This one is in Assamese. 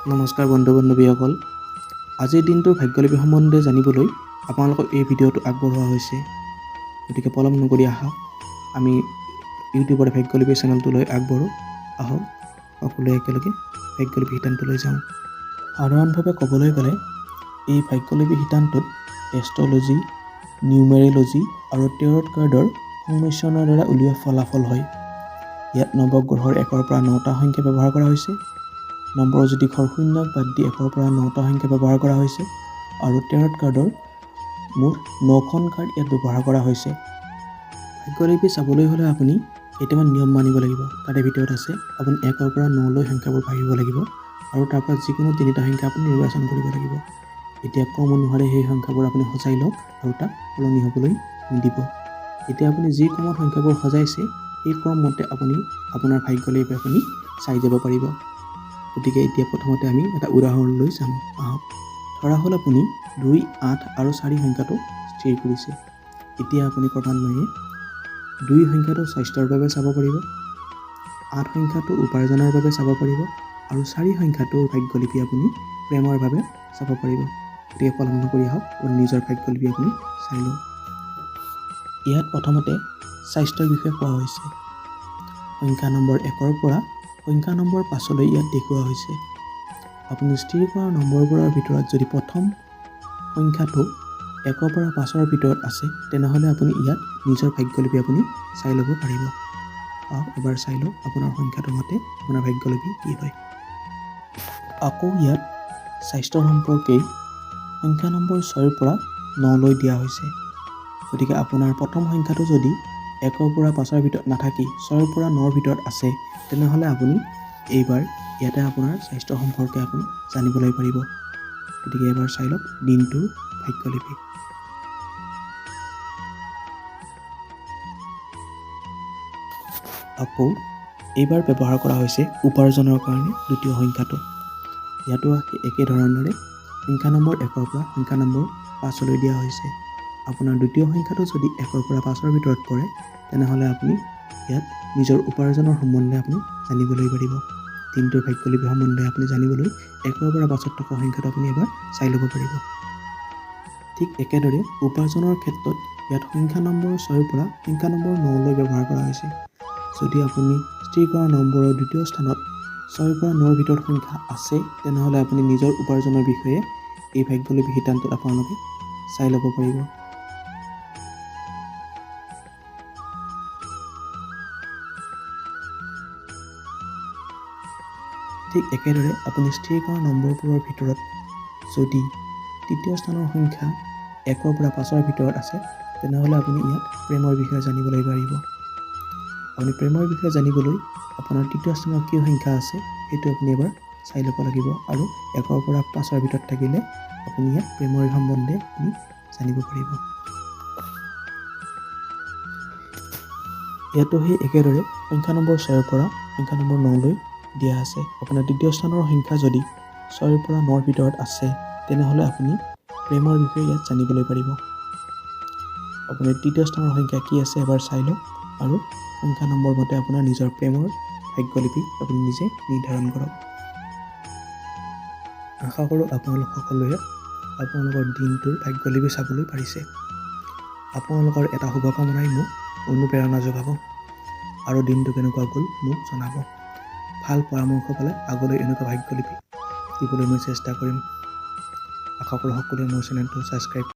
নমস্কাৰ বন্ধু বান্ধৱীসকল, আজিৰ দিনটোৰ ভাগ্যলিপি সম্বন্ধে জানিবলৈ আপোনালোকক এই ভিডিঅ'টো আগবঢ়োৱা হৈছে। গতিকে পলম নকৰি আহক, আমি ইউটিউবৰ ভাগ্যলিপি চেনেলটোলৈ আগবাঢ়ো। আহক সকলোৱে একেলগে ভাগ্যলিপি শিতানটোলৈ যাওঁ। সাধাৰণভাৱে ক'বলৈ গ'লে এই ভাগ্যলিপি শিতানটোত এষ্ট্ৰলজি, নিউমেৰলজি আৰু টেৰট কাৰ্ডৰ সংমিশ্ৰণৰ দ্বাৰা উলিওৱা ফলাফল হয়। ইয়াত নৱগ্ৰহৰ 1ৰ পৰা 9টা সংখ্যা ব্যৱহাৰ কৰা হৈছে। নম্বৰ জ্যোতিষৰ শূন্যক বাদ দি 1ৰ পৰা 9টা সংখ্যা ব্যৱহাৰ কৰা হৈছে আৰু টেৰট কাৰ্ডৰ মুঠ 9খন কাৰ্ড ইয়াত ব্যৱহাৰ কৰা হৈছে। ভাগ্যলিপি চাবলৈ হ'লে আপুনি কেইটামান নিয়ম মানিব লাগিব। তাৰে ভিতৰত আছে আপুনি 1ৰ পৰা 9লৈ সংখ্যাবোৰ ভাবিব লাগিব আৰু তাৰ পৰা যিকোনো 3টা সংখ্যা আপুনি নিৰ্বাচন কৰিব লাগিব। এতিয়া ক্ৰম অনুসাৰে সেই সংখ্যাবোৰ আপুনি সজাই লওক আৰু তাক সলনি হ'বলৈ নিদিব। এতিয়া আপুনি যি ক্ৰমত সংখ্যাবোৰ সজাইছে সেই ক্ৰমমতে আপুনি আপোনাৰ ভাগ্যলিপি আপুনি চাই যাব পাৰিব। গতিকে এতিয়া প্ৰথমতে আমি এটা উদাহৰণ লৈ চাম। আহক, ধৰা হ'ল আপুনি 2, 8 আৰু 4 সংখ্যাটো স্থিৰ কৰিছে। এতিয়া আপুনি ক্ৰমান্বয়ে 2 সংখ্যাটো স্বাস্থ্যৰ বাবে চাব পাৰিব, 8 সংখ্যাটো উপাৰ্জনৰ বাবে চাব পাৰিব আৰু 4 সংখ্যাটোৰ ভাগ্যলিপি আপুনি প্ৰেমৰ বাবে চাব পাৰিব। গতিকে পলম নকৰি আহক, আপুনি নিজৰ ভাগ্যলিপি আপুনি চাই লওক। ইয়াত প্ৰথমতে স্বাস্থ্যৰ বিষয়ে কোৱা হৈছে। সংখ্যা নম্বৰ 1ৰ পৰা সংখ্যা নম্বৰ 5লৈ ইয়াত দেখুওৱা হৈছে। আপুনি স্থিৰ কৰা নম্বৰবোৰৰ ভিতৰত যদি প্ৰথম সংখ্যাটো 1ৰ পৰা 5ৰ ভিতৰত আছে, তেনেহ'লে আপুনি ইয়াত নিজৰ ভাগ্যলিপি আপুনি চাই ল'ব পাৰিব। এবাৰ চাই লওক আপোনাৰ সংখ্যাটোৰ মতে আপোনাৰ ভাগ্যলিপি কি হয়। আকৌ ইয়াত স্বাস্থ্যৰ সম্পৰ্কেই সংখ্যা নম্বৰ 6ৰ পৰা 9লৈ দিয়া হৈছে। গতিকে আপোনাৰ প্ৰথম সংখ্যাটো যদি 1ৰ পৰা 5ৰ ভিতৰত নাথাকি 6ৰ পৰা 9ৰ ভিতৰত আছে, তেনেহ'লে আপুনি এইবাৰ ইয়াতে আপোনাৰ স্বাস্থ্য সম্পৰ্কে আপুনি জানিবলৈ পাৰিব। গতিকে এবাৰ চাই লওক দিনটোৰ ভাগ্যলিপি। আকৌ এইবাৰ ব্যৱহাৰ কৰা হৈছে উপাৰ্জনৰ কাৰণে দ্বিতীয় সংখ্যাটো। ইয়াতো একেধৰণৰে সংখ্যা নম্বৰ 1ৰ পৰা সংখ্যা নম্বৰ 5লৈ দিয়া হৈছে। আপোনাৰ দ্বিতীয় সংখ্যাটো যদি 1ৰ পৰা 5ৰ ভিতৰত পৰে, তেনেহ'লে আপুনি ইয়াত নিজৰ উপাৰ্জনৰ সম্বন্ধে আপুনি জানিবলৈ পাৰিব। দিনটোৰ ভাগ্যলিপি সম্বন্ধে আপুনি জানিবলৈ 1ৰ পৰা 5ত থকা সংখ্যাটো আপুনি এবাৰ চাই ল'ব পাৰিব। ঠিক একেদৰে উপাৰ্জনৰ ক্ষেত্ৰত ইয়াত সংখ্যা নম্বৰ 6ৰ পৰা সংখ্যা নম্বৰ 9লৈ ব্যৱহাৰ কৰা হৈছে। যদি আপুনি স্থিৰ কৰা নম্বৰৰ দ্বিতীয় স্থানত 6ৰ পৰা 9ৰ ভিতৰত সংখ্যা আছে, তেনেহ'লে আপুনি নিজৰ উপাৰ্জনৰ বিষয়ে এই ভাগ্যলিপি শিতানটোত আপোনালোকে চাই ল'ব পাৰিব। ঠিক একেদৰে আপুনি স্থিৰ কৰা নম্বৰবোৰৰ ভিতৰত যদি তৃতীয় স্থানৰ সংখ্যা 1ৰ পৰা 5ৰ ভিতৰত আছে, তেনেহ'লে আপুনি ইয়াত প্ৰেমৰ বিষয়ে জানিবলৈ পাৰিব। আপুনি প্ৰেমৰ বিষয়ে জানিবলৈ আপোনাৰ তৃতীয় স্থানত কি সংখ্যা আছে সেইটো আপুনি এবাৰ চাই ল'ব লাগিব আৰু 1ৰ পৰা 5ৰ ভিতৰত থাকিলে আপুনি ইয়াত প্ৰেমৰ সম্বন্ধে আপুনি জানিব পাৰিব। ইয়াতো সেই একেদৰে সংখ্যা নম্বৰ 6ৰ পৰা সংখ্যা নম্বৰ 9লৈ দিয়া আছে। আপোনাৰ তৃতীয় স্থানৰ সংখ্যা যদি 6ৰ পৰা 9ৰ ভিতৰত আছে, তেনেহ'লে আপুনি প্ৰেমৰ বিষয়ে ইয়াত জানিবলৈ পাৰিব। আপুনি তৃতীয় স্থানৰ সংখ্যা কি আছে এবাৰ চাই লওক আৰু সংখ্যা নম্বৰ মতে আপোনাৰ নিজৰ প্ৰেমৰ ভাগ্যলিপি আপুনি নিজে নিৰ্ধাৰণ কৰক। আশা কৰোঁ আপোনালোক সকলোৱে আপোনালোকৰ দিনটোৰ ভাগ্যলিপি চাবলৈ পাৰিছে। আপোনালোকৰ এটা শুভকামনাই মোক অনুপ্ৰেৰণা যোগাব আৰু দিনটো কেনেকুৱা গ'ল মোক জনাব। ভাল পৰামৰ্শ পালে আগলৈ এনেকুৱা ভাগ্যলিপি দিবলৈ মই চেষ্টা কৰিম। আশা কৰোঁ সকলোৱে মোৰ চেনেলটো ছাবস্ক্ৰাইব